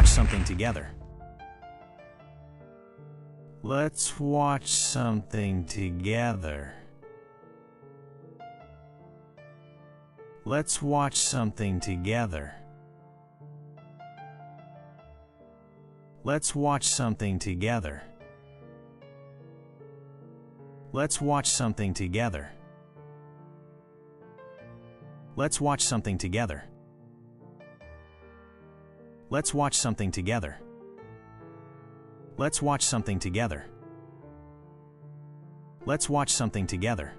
watch something together. Let's watch something together. Let's watch something together. Let's watch something together. Let's watch something together. Let's watch something together. Let's watch something together. Let's watch something together. Let's watch something together.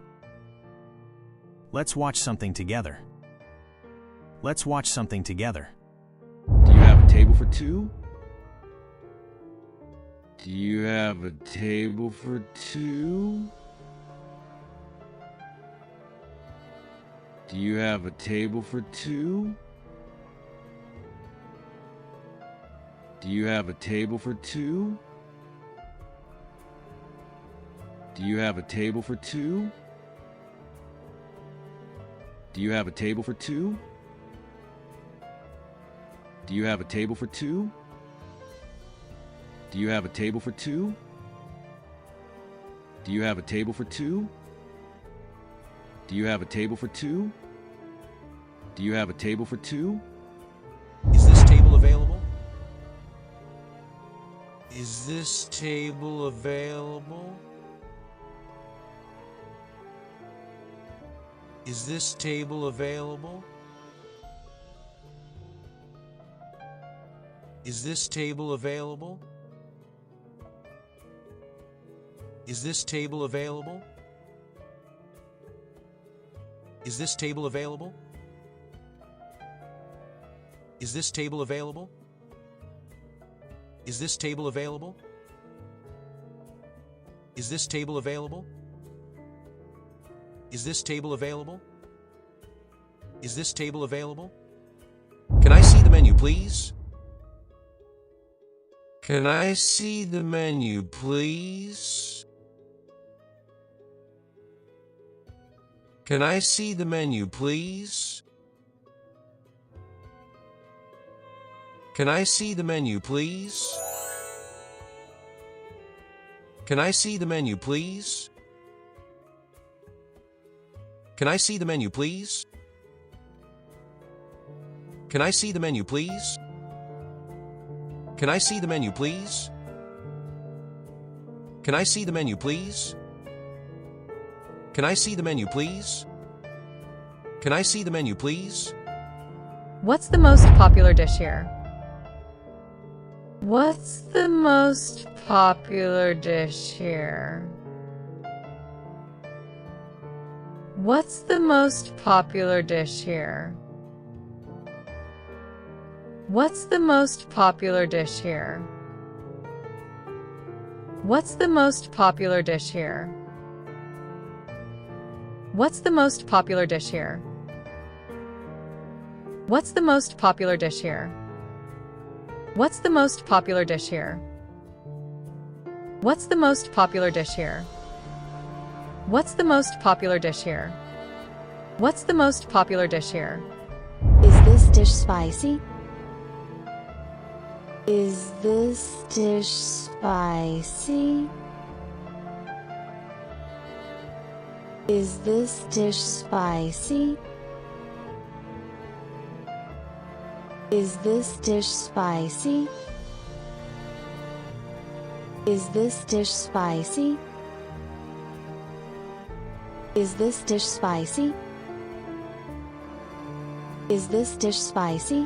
Let's watch something together. Let's watch something together. Do you have a table for two? Do you have a table for two? Do you have a table for two? Do you have a table for two? Do you have a table for two? Do you have a table for two? Do you have a table for two? Do you have a table for two? Do you have a table for two? Do you have a table for two? Do you have a table for two? Is this table available? Is this table available? Is this table available? Is this table available? Is this table available? Is this table available? Is this table available? Is this table available? Is this table available? Is this table available? Is this table available? Can I see the menu, please? Can I see the menu, please? Can I see the menu, please? Can I see the menu, please? Can I see the menu, please? Can I see the menu, please? Can I see the menu, please? Can I see the menu, please? Can I see the menu, please? Can I see the menu, please? Can I see the menu, please? What's the most popular dish here? What's the most popular dish here? What's the most popular dish here? What's the most popular dish here? What's the most popular dish here? What's the most popular dish here? What's the most popular dish here? What's the most popular dish here? What's the most popular dish here? What's the most popular dish here? What's the most popular dish here? Is this dish spicy? Is this dish spicy? Is this dish spicy? Is this dish spicy? Is this dish spicy? Is this dish spicy? Is this dish spicy?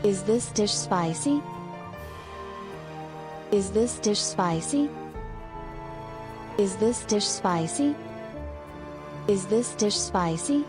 Is this dish spicy? Is this dish spicy? Is this dish spicy? Is this dish spicy?